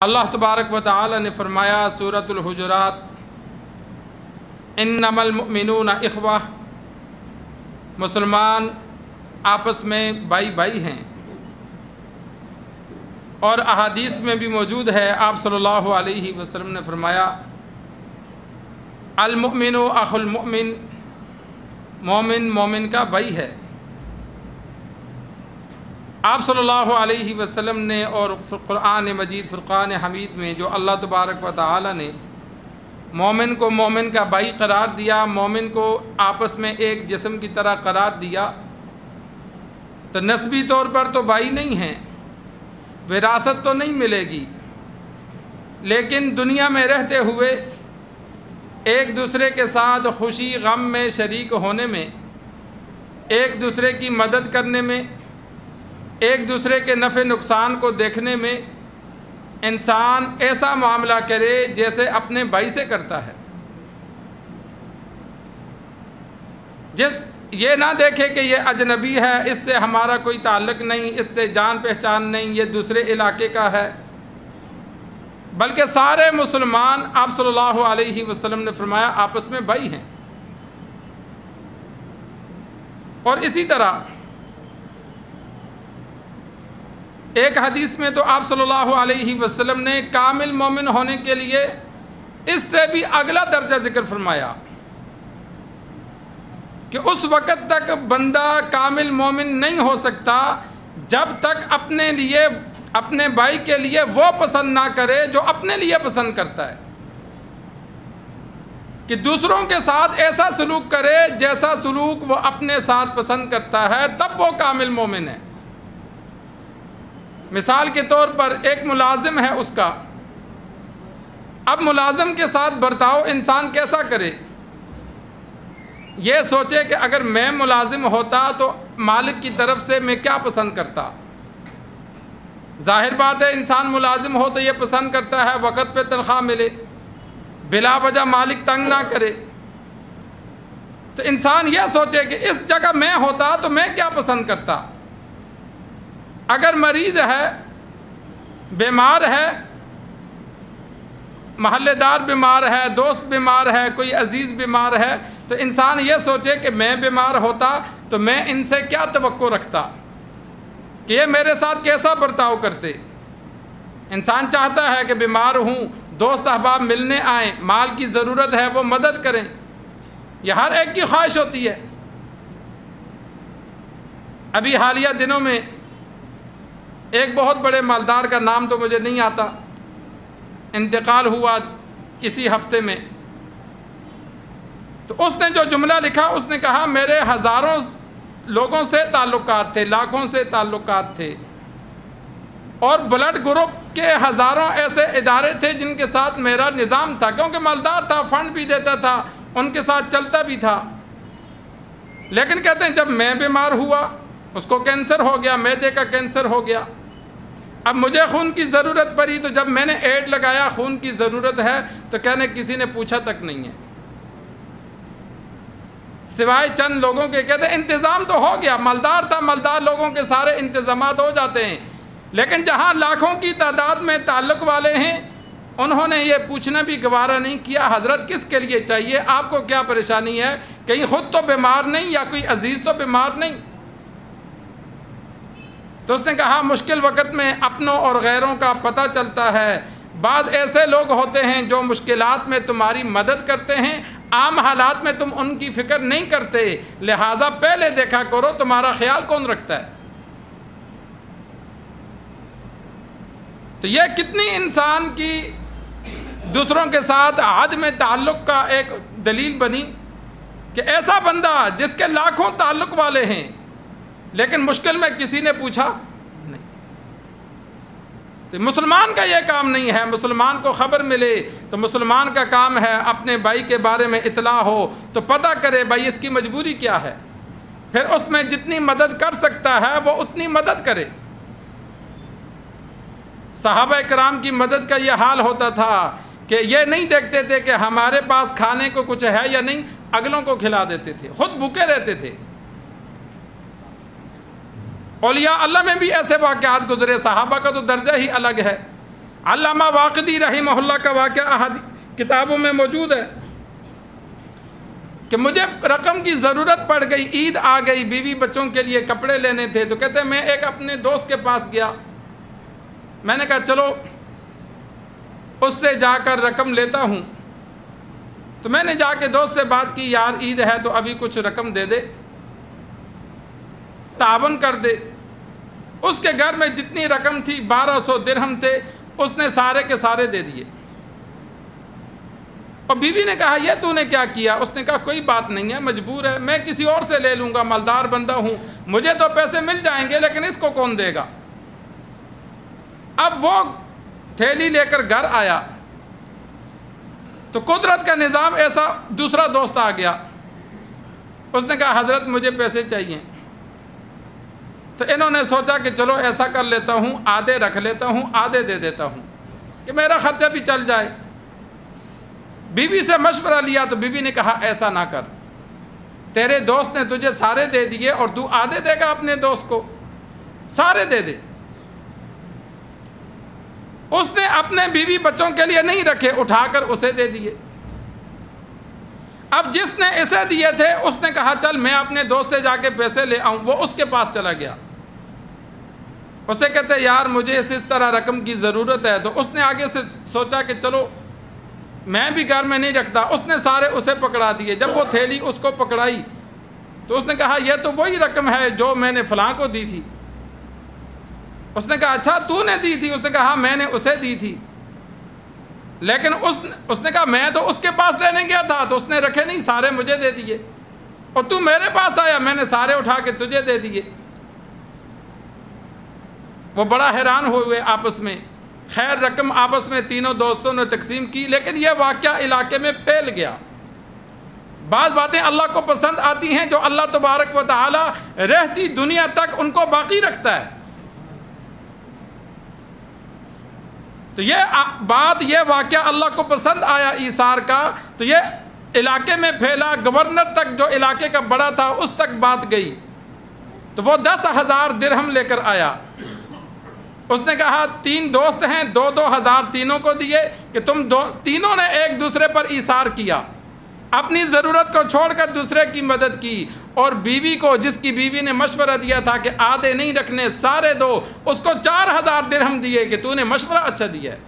اللہ تبارک و تعالی نے فرمایا سورۃ الحجرات، انما المؤمنون اخوہ، مسلمان آپس میں بھائی بھائی ہیں۔ اور احادیث میں بھی موجود ہے، آپ صلی اللہ علیہ وسلم نے فرمایا المؤمن اخو المؤمن، مومن مومن کا بھائی ہے۔ آپ صلی اللہ علیہ وسلم نے اور قرآن مجید فرقان حمید میں جو اللہ تبارک و تعالی نے مومن کو مومن کا بھائی قرار دیا، مومن کو آپس میں ایک جسم کی طرح قرار دیا، تو نسبی طور پر تو بھائی نہیں ہیں، وراثت تو نہیں ملے گی، لیکن دنیا میں رہتے ہوئے ایک دوسرے کے ساتھ خوشی غم میں شریک ہونے میں، ایک دوسرے کی مدد کرنے میں، ایک دوسرے کے نفع نقصان کو دیکھنے میں انسان ایسا معاملہ کرے جیسے اپنے بھائی سے کرتا ہے۔ یہ نہ دیکھے کہ یہ اجنبی ہے، اس سے ہمارا کوئی تعلق نہیں، اس سے جان پہچان نہیں، یہ دوسرے علاقے کا ہے، بلکہ سارے مسلمان آپ صلی اللہ علیہ وسلم نے فرمایا آپس میں بھائی ہیں۔ اور اسی طرح ایک حدیث میں تو آپ صلی اللہ علیہ وسلم نے کامل مومن ہونے کے لیے اس سے بھی اگلا درجہ ذکر فرمایا کہ اس وقت تک بندہ کامل مومن نہیں ہو سکتا جب تک اپنے لیے اپنے بھائی کے لیے وہ پسند نہ کرے جو اپنے لیے پسند کرتا ہے، کہ دوسروں کے ساتھ ایسا سلوک کرے جیسا سلوک وہ اپنے ساتھ پسند کرتا ہے، تب وہ کامل مومن ہے۔ مثال کے طور پر ایک ملازم ہے، اس کا اب ملازم کے ساتھ برتاؤ انسان کیسا کرے؟ یہ سوچے کہ اگر میں ملازم ہوتا تو مالک کی طرف سے میں کیا پسند کرتا۔ ظاہر بات ہے انسان ملازم ہو تو یہ پسند کرتا ہے وقت پہ تنخواہ ملے، بلا وجہ مالک تنگ نہ کرے۔ تو انسان یہ سوچے کہ اس جگہ میں ہوتا تو میں کیا پسند کرتا۔ اگر مریض ہے، بیمار ہے، محلے دار بیمار ہے، دوست بیمار ہے، کوئی عزیز بیمار ہے، تو انسان یہ سوچے کہ میں بیمار ہوتا تو میں ان سے کیا توقع رکھتا کہ یہ میرے ساتھ کیسا برتاؤ کرتے۔ انسان چاہتا ہے کہ بیمار ہوں، دوست احباب ملنے آئیں، مال کی ضرورت ہے وہ مدد کریں، یہ ہر ایک کی خواہش ہوتی ہے۔ ابھی حالیہ دنوں میں ایک بہت بڑے مالدار کا نام تو مجھے نہیں آتا، انتقال ہوا اسی ہفتے میں، تو اس نے جو جملہ لکھا، اس نے کہا میرے ہزاروں لوگوں سے تعلقات تھے، لاکھوں سے تعلقات تھے، اور بلڈ گروپ کے ہزاروں ایسے ادارے تھے جن کے ساتھ میرا نظام تھا، کیونکہ مالدار تھا، فنڈ بھی دیتا تھا، ان کے ساتھ چلتا بھی تھا۔ لیکن کہتے ہیں جب میں بیمار ہوا، اس کو کینسر ہو گیا، معدے کا کینسر ہو گیا، اب مجھے خون کی ضرورت پڑی، تو جب میں نے ایڈ لگایا خون کی ضرورت ہے، تو کہنے کسی نے پوچھا تک نہیں ہے، سوائے چند لوگوں کے۔ کہتے ہیں انتظام تو ہو گیا، مالدار تھا، مالدار لوگوں کے سارے انتظامات ہو جاتے ہیں، لیکن جہاں لاکھوں کی تعداد میں تعلق والے ہیں، انہوں نے یہ پوچھنا بھی گوارا نہیں کیا حضرت کس کے لیے چاہیے، آپ کو کیا پریشانی ہے، کہیں خود تو بیمار نہیں یا کوئی عزیز تو بیمار نہیں۔ تو اس نے کہا مشکل وقت میں اپنوں اور غیروں کا پتہ چلتا ہے، بعض ایسے لوگ ہوتے ہیں جو مشکلات میں تمہاری مدد کرتے ہیں، عام حالات میں تم ان کی فکر نہیں کرتے، لہٰذا پہلے دیکھا کرو تمہارا خیال کون رکھتا ہے۔ تو یہ کتنی انسان کی دوسروں کے ساتھ عدم تعلق کا ایک دلیل بنی کہ ایسا بندہ جس کے لاکھوں تعلق والے ہیں لیکن مشکل میں کسی نے پوچھا نہیں۔ تو مسلمان کا یہ کام نہیں ہے، مسلمان کو خبر ملے تو مسلمان کا کام ہے اپنے بھائی کے بارے میں اطلاع ہو تو پتہ کرے بھائی اس کی مجبوری کیا ہے، پھر اس میں جتنی مدد کر سکتا ہے وہ اتنی مدد کرے۔ صحابہ کرام کی مدد کا یہ حال ہوتا تھا کہ یہ نہیں دیکھتے تھے کہ ہمارے پاس کھانے کو کچھ ہے یا نہیں، اگلوں کو کھلا دیتے تھے، خود بھوکے رہتے تھے۔ اولیاء اللہ میں بھی ایسے واقعات گزرے، صحابہ کا تو درجہ ہی الگ ہے، علامہ واقدی رحمہ اللہ کا واقعہ کتابوں میں موجود ہے کہ مجھے رقم کی ضرورت پڑ گئی، عید آ گئی، بیوی بچوں کے لیے کپڑے لینے تھے، تو کہتے ہیں میں ایک اپنے دوست کے پاس گیا، میں نے کہا چلو اس سے جا کر رقم لیتا ہوں۔ تو میں نے جا کے دوست سے بات کی، یار عید ہے تو ابھی کچھ رقم دے دے، تعاون کر دے۔ اس کے گھر میں جتنی رقم تھی 1200 درہم تھے، اس نے سارے کے سارے دے دیے۔ اور بیوی نے کہا یہ تو نے کیا کیا؟ اس نے کہا کوئی بات نہیں ہے، مجبور ہے، میں کسی اور سے لے لوں گا، مالدار بندہ ہوں، مجھے تو پیسے مل جائیں گے لیکن اس کو کون دے گا؟ اب وہ تھیلی لے کر گھر آیا تو قدرت کا نظام ایسا، دوسرا دوست آ گیا، اس نے کہا حضرت مجھے پیسے چاہیے۔ تو انہوں نے سوچا کہ چلو ایسا کر لیتا ہوں، آدھے رکھ لیتا ہوں، آدھے دے دیتا ہوں کہ میرا خرچہ بھی چل جائے۔ بیوی سے مشورہ لیا تو بیوی نے کہا ایسا نہ کر، تیرے دوست نے تجھے سارے دے دیے اور تو آدھے دے گا اپنے دوست کو، سارے دے دے۔ اس نے اپنے بیوی بچوں کے لیے نہیں رکھے، اٹھا کر اسے دے دیے۔ اب جس نے اسے دیے تھے اس نے کہا چل میں اپنے دوست سے جا کے پیسے لے آؤں، وہ اس کے پاس چلا گیا، اسے کہتے یار مجھے اس طرح رقم کی ضرورت ہے۔ تو اس نے آگے سے سوچا کہ چلو میں بھی گھر میں نہیں رکھتا، اس نے سارے اسے پکڑا دیے۔ جب وہ تھیلی اس کو پکڑائی تو اس نے کہا یہ تو وہی رقم ہے جو میں نے فلاں کو دی تھی۔ اس نے کہا اچھا تو نے دی تھی؟ اس نے کہا ہاں میں نے اسے دی تھی، لیکن اس نے کہا میں تو اس کے پاس لینے گیا تھا تو اس نے رکھے نہیں، سارے مجھے دے دیے، اور تو میرے پاس آیا میں نے سارے اٹھا کے تجھے دے دیے۔ وہ بڑا حیران ہوئے آپس میں۔ خیر رقم آپس میں تینوں دوستوں نے تقسیم کی، لیکن یہ واقعہ علاقے میں پھیل گیا۔ بعض باتیں اللہ کو پسند آتی ہیں جو اللہ تبارک و تعالی رہتی دنیا تک ان کو باقی رکھتا ہے۔ تو یہ واقعہ اللہ کو پسند آیا ایثار کا، تو یہ علاقے میں پھیلا، گورنر تک جو علاقے کا بڑا تھا اس تک بات گئی۔ تو وہ 10,000 درہم لے کر آیا۔ اس نے کہا 3 دوست ہیں، 2,000 تینوں کو دیے کہ تم تینوں نے ایک دوسرے پر ایثار کیا، اپنی ضرورت کو چھوڑ کر دوسرے کی مدد کی۔ اور بیوی کو، جس کی بیوی نے مشورہ دیا تھا کہ آدھے نہیں رکھنے سارے دو، اس کو 4,000 درہم دیے کہ تو نے مشورہ اچھا دیا ہے۔